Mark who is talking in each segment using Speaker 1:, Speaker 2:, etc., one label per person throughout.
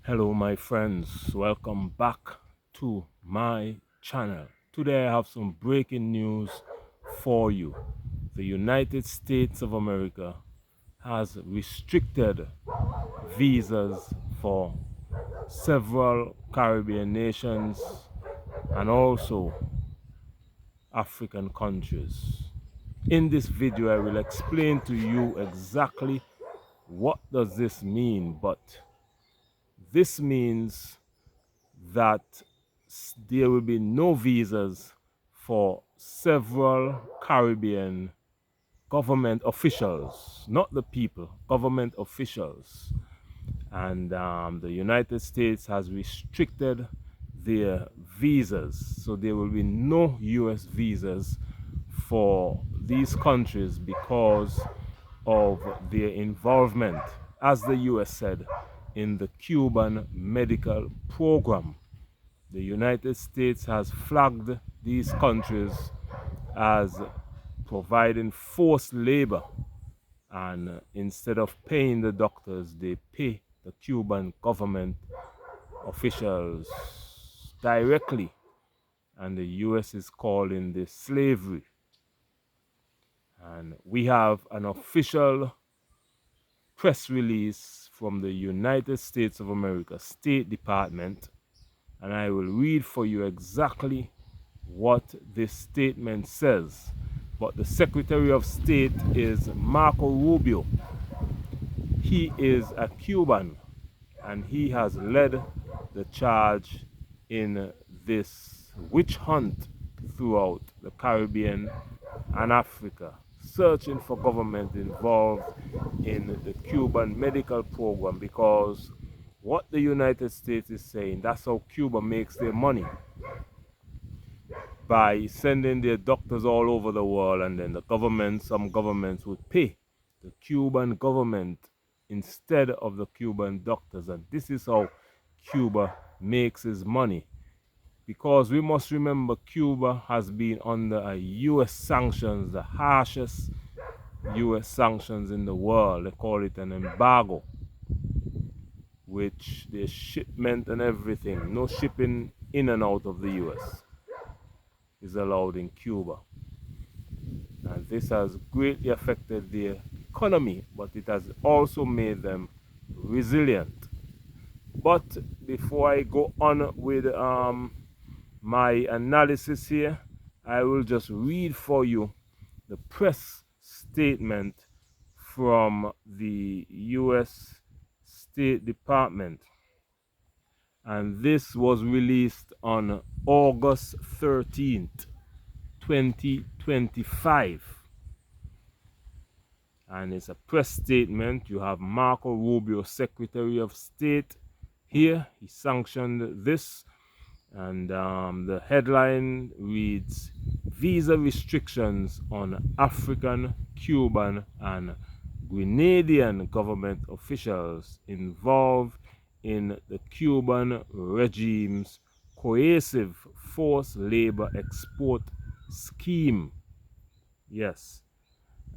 Speaker 1: Hello my friends, welcome back to my channel. Today I have some breaking news for you. The United States of America has restricted visas for several Caribbean nations and also African countries. In this video I will explain to you exactly what does this mean, but this means that there will be no visas for several Caribbean government officials, not the people, government officials. And the United States has restricted their visas. So there will be no US visas for these countries because of their involvement, as the US said, in the Cuban medical program. The United States has flagged these countries as providing forced labor, and instead of paying the doctors, they pay the Cuban government officials directly, and the US is calling this slavery. And we have an official press release from the United States of America State Department, and I will read for you exactly what this statement says. But the Secretary of State is Marco Rubio. He is a Cuban and he has led the charge in this witch hunt throughout the Caribbean and Africa, searching for government involved in the Cuban medical program, because what the United States is saying, that's how Cuba makes their money, by sending their doctors all over the world, and then the government, some governments would pay the Cuban government instead of the Cuban doctors. And this is how Cuba makes its money, because we must remember Cuba has been under a US sanctions, the harshest US sanctions in the world. They call it an embargo, which the shipment and everything, no shipping in and out of the US is allowed in Cuba. And this has greatly affected their economy, but it has also made them resilient. But before I go on with my analysis here, I will just read for you the press statement from the US State Department. And this was released on August 13th, 2025. And it's a press statement. You have Marco Rubio, Secretary of State, here. He sanctioned this, and the headline reads, "Visa restrictions on African, Cuban, and Grenadian government officials involved in the Cuban regime's coercive forced labor export scheme." Yes.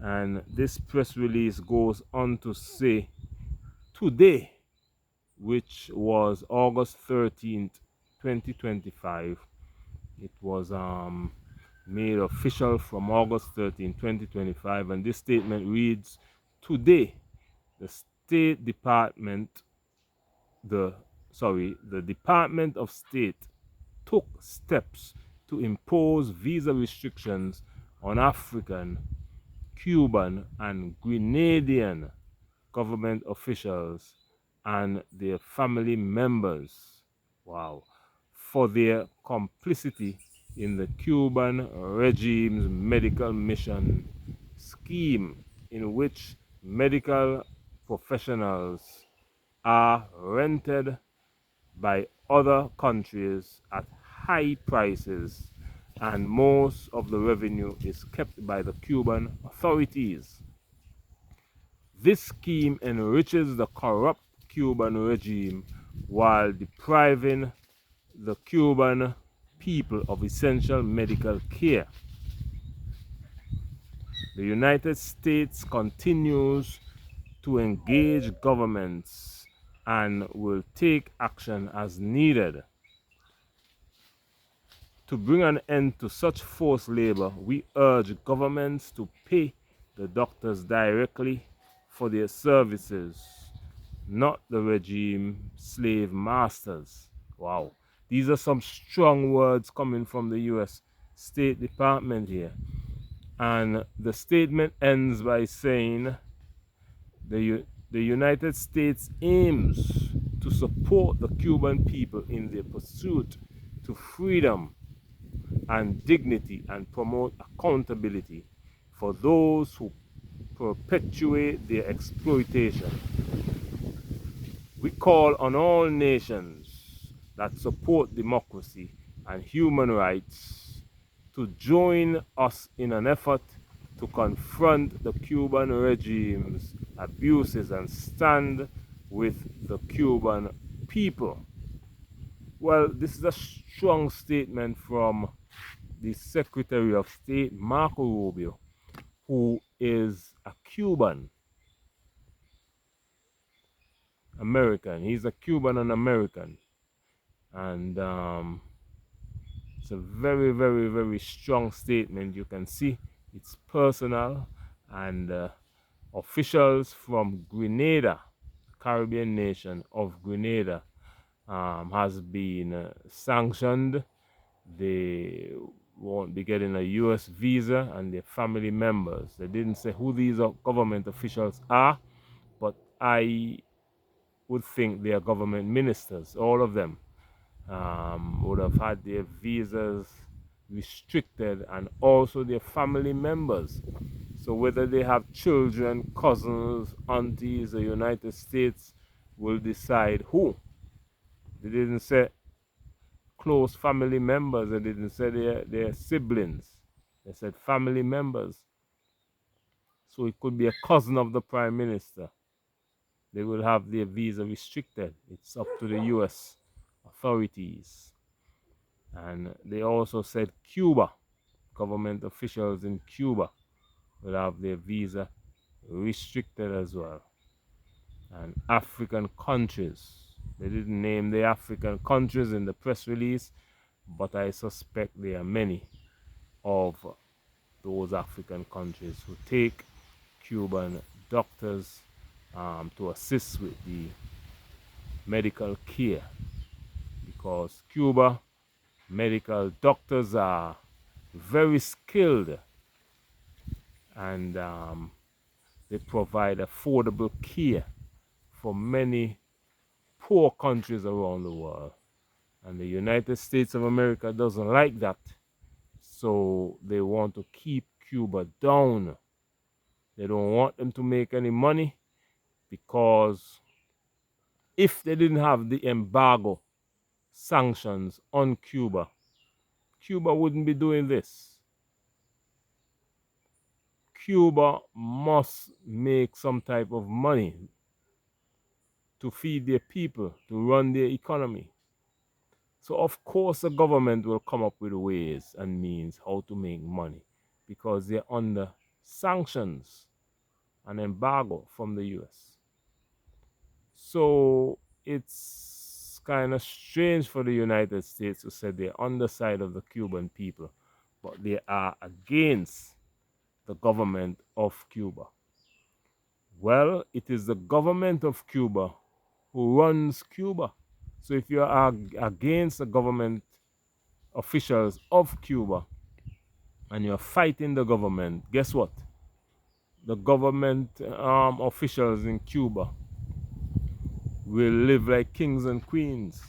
Speaker 1: And this press release goes on to say, today, which was August 13th, 2025, it was made official from August 13, 2025, and this statement reads, today, the State Department, the Department of State took steps to impose visa restrictions on African, Cuban, and Grenadian government officials and their family members, wow, for their complicity in the Cuban regime's medical mission scheme, in which medical professionals are rented by other countries at high prices, and most of the revenue is kept by the Cuban authorities. This scheme enriches the corrupt Cuban regime while depriving the Cuban people of essential medical care. The United States continues to engage governments and will take action as needed. To bring an end to such forced labor, we urge governments to pay the doctors directly for their services, not the regime slave masters. Wow. These are some strong words coming from the US State Department here. And the statement ends by saying the United States aims to support the Cuban people in their pursuit to freedom and dignity and promote accountability for those who perpetuate their exploitation. We call on all nations that support democracy and human rights to join us in an effort to confront the Cuban regime's abuses and stand with the Cuban people. Well, this is a strong statement from the Secretary of State, Marco Rubio, who is a Cuban American. He's a Cuban and American. And it's a very, very, very strong statement. You can see it's personal, and officials from Grenada, Caribbean nation of Grenada, has been sanctioned. They won't be getting a US visa, and their family members. They didn't say who these government officials are, but I would think they are government ministers. All of them would have had their visas restricted, and also their family members. So whether they have children, cousins, aunties, the United States will decide who. They didn't say close family members. They didn't say their siblings. They said family members. So it could be a cousin of the prime minister. They will have their visa restricted. It's up to the US authorities. And they also said Cuba, government officials in Cuba will have their visa restricted as well. And African countries, they didn't name the African countries in the press release, but I suspect there are many of those African countries who take Cuban doctors to assist with the medical care, because Cuba medical doctors are very skilled, and they provide affordable care for many poor countries around the world. And the United States of America doesn't like that. So they want to keep Cuba down. They don't want them to make any money, because if they didn't have the embargo sanctions on Cuba, Cuba wouldn't be doing this. Cuba must make some type of money to feed their people, to run their economy. So of course the government will come up with ways and means how to make money, because they're under sanctions and embargo from the US. So it's kind of strange for the United States to say they're on the side of the Cuban people, but they are against the government of Cuba. Well, it is the government of Cuba who runs Cuba. So if you are against the government officials of Cuba and you're fighting the government, guess what? The government officials in Cuba will live like kings and queens.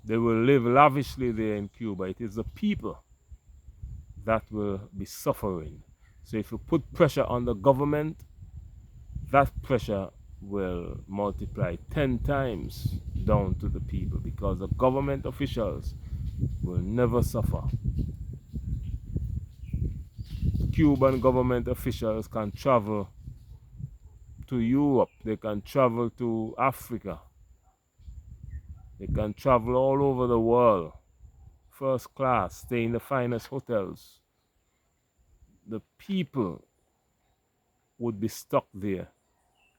Speaker 1: They will live lavishly there in Cuba. It is the people that will be suffering. So if you put pressure on the government, that pressure will multiply 10 times down to the people, because the government officials will never suffer. Cuban government officials can travel to Europe, they can travel to Africa, they can travel all over the world, first class, stay in the finest hotels. The people would be stuck there,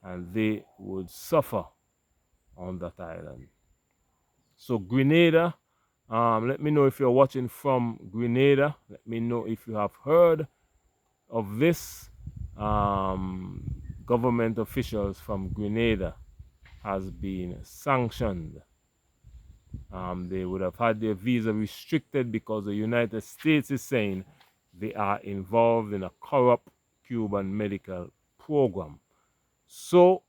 Speaker 1: and they would suffer on that island. So Grenada, let me know if you're watching from Grenada. Let me know if you have heard of this. Government officials from Grenada has been sanctioned. They would have had their visa restricted because the United States is saying they are involved in a corrupt Cuban medical program. So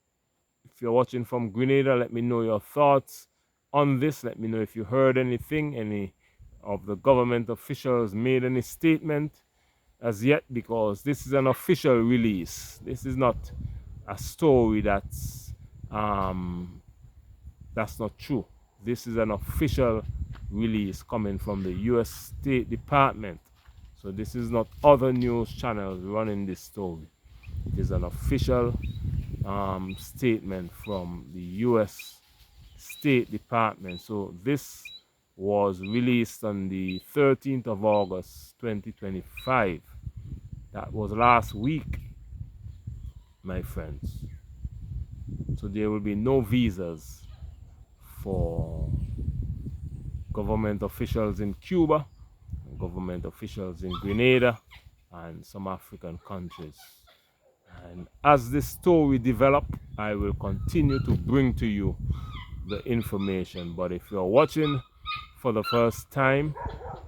Speaker 1: if you're watching from Grenada, let me know your thoughts on this. Let me know if you heard anything, any of the government officials made any statement as yet, because this is an official release. This is not a story that's not true. This is an official release coming from the U.S. State Department. So this is not other news channels running this story. It is an official statement from the U.S. State Department. So this was released on the 13th of August 2025. That was last week, my friends. So there will be no visas for government officials in Cuba, government officials in Grenada, and some African countries. And as this story develops, I will continue to bring to you the information. But if you're watching for the first time,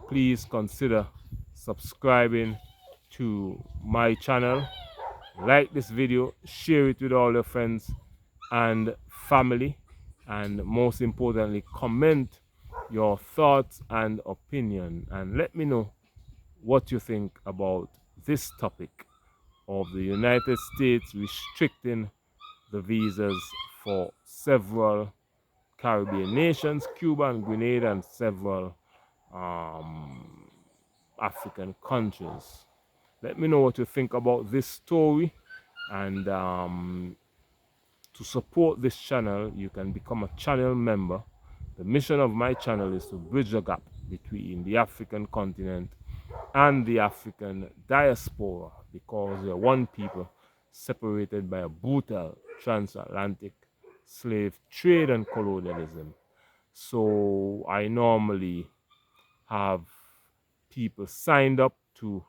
Speaker 1: please consider subscribing to my channel. Like this video, share it with all your friends and family, and most importantly, comment your thoughts and opinion, and let me know what you think about this topic of the United States restricting the visas for several Caribbean nations, Cuba and Grenada, and several African countries. Let me know what you think about this story, and to support this channel, you can become a channel member. The mission of my channel is to bridge the gap between the African continent and the African diaspora, because we are one people separated by a brutal transatlantic slave trade and colonialism. So I normally have people signed up to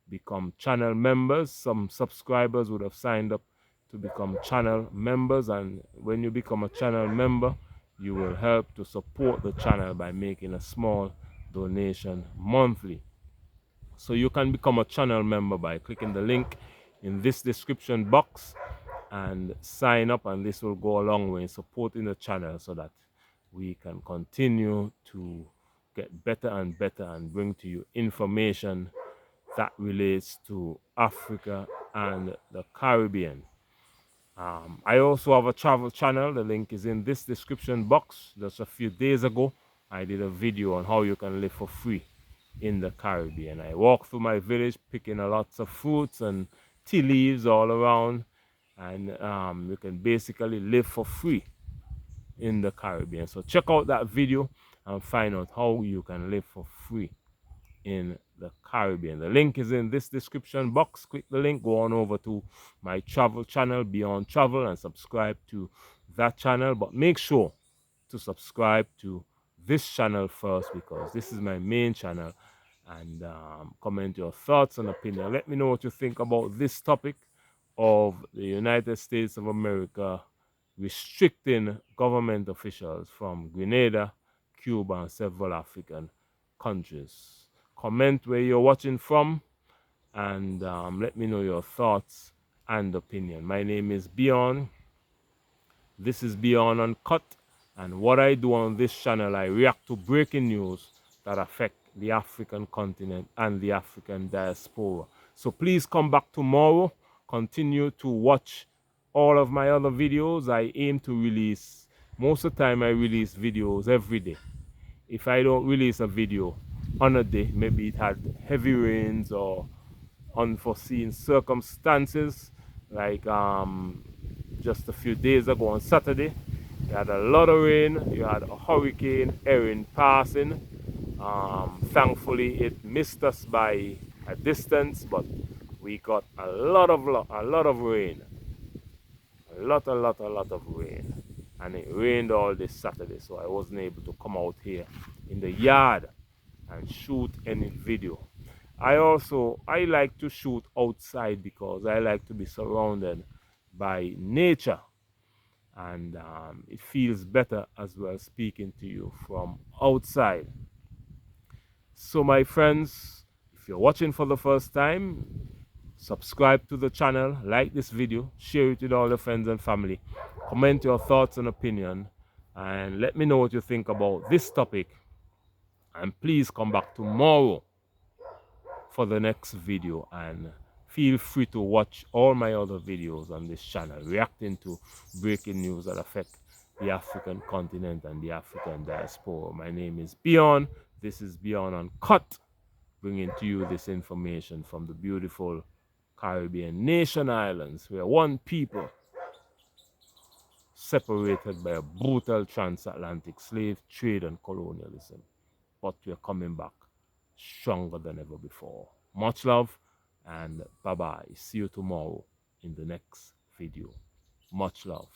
Speaker 1: become channel members. Some subscribers would have signed up to become channel members, and when you become a channel member, you will help to support the channel by making a small donation monthly. So you can become a channel member by clicking the link in this description box and sign up, and this will go a long way in supporting the channel so that we can continue to get better and better and bring to you information that relates to Africa and the Caribbean. I also have a travel channel. The link is in this description box. Just a few days ago, I did a video on how you can live for free in the Caribbean. I walked through my village picking a lots of fruits and tea leaves all around, and you can basically live for free in the Caribbean. So check out that video and find out how you can live for free in the Caribbean. The link is in this description box. Click the link, go on over to my travel channel, Beyond Travel, and subscribe to that channel. But make sure to subscribe to this channel first, because this is my main channel. And comment your thoughts and opinion. Let me know what you think about this topic of the United States of America restricting government officials from Grenada, Cuba, and several African countries. Comment where you're watching from, and let me know your thoughts and opinion. My name is Beyond. This is Beyond Uncut, and what I do on this channel, I react to breaking news that affect the African continent and the African diaspora. So please come back tomorrow. Continue to watch all of my other videos. I aim to release, most of the time I release videos every day. If I don't release a video on a day, maybe it had heavy rains or unforeseen circumstances, like just a few days ago on Saturday, you had a lot of rain. You had a hurricane Erin passing. Thankfully it missed us by a distance, but we got a lot of rain. A lot of rain. and it rained all this Saturday, so I wasn't able to come out here in the yard and shoot any video. I like to shoot outside because I like to be surrounded by nature, and it feels better as well speaking to you from outside. So my friends, if you're watching for the first time, subscribe to the channel, like this video, share it with all your friends and family, comment your thoughts and opinion, and let me know what you think about this topic. And please come back tomorrow for the next video, and feel free to watch all my other videos on this channel reacting to breaking news that affect the African continent and the African diaspora. My name is Beyond. This is Beyond Uncut, bringing to you this information from the beautiful Caribbean nation islands, where one people separated by a brutal transatlantic slave trade and colonialism. But we're coming back stronger than ever before. Much love and bye-bye. See you tomorrow in the next video. Much love.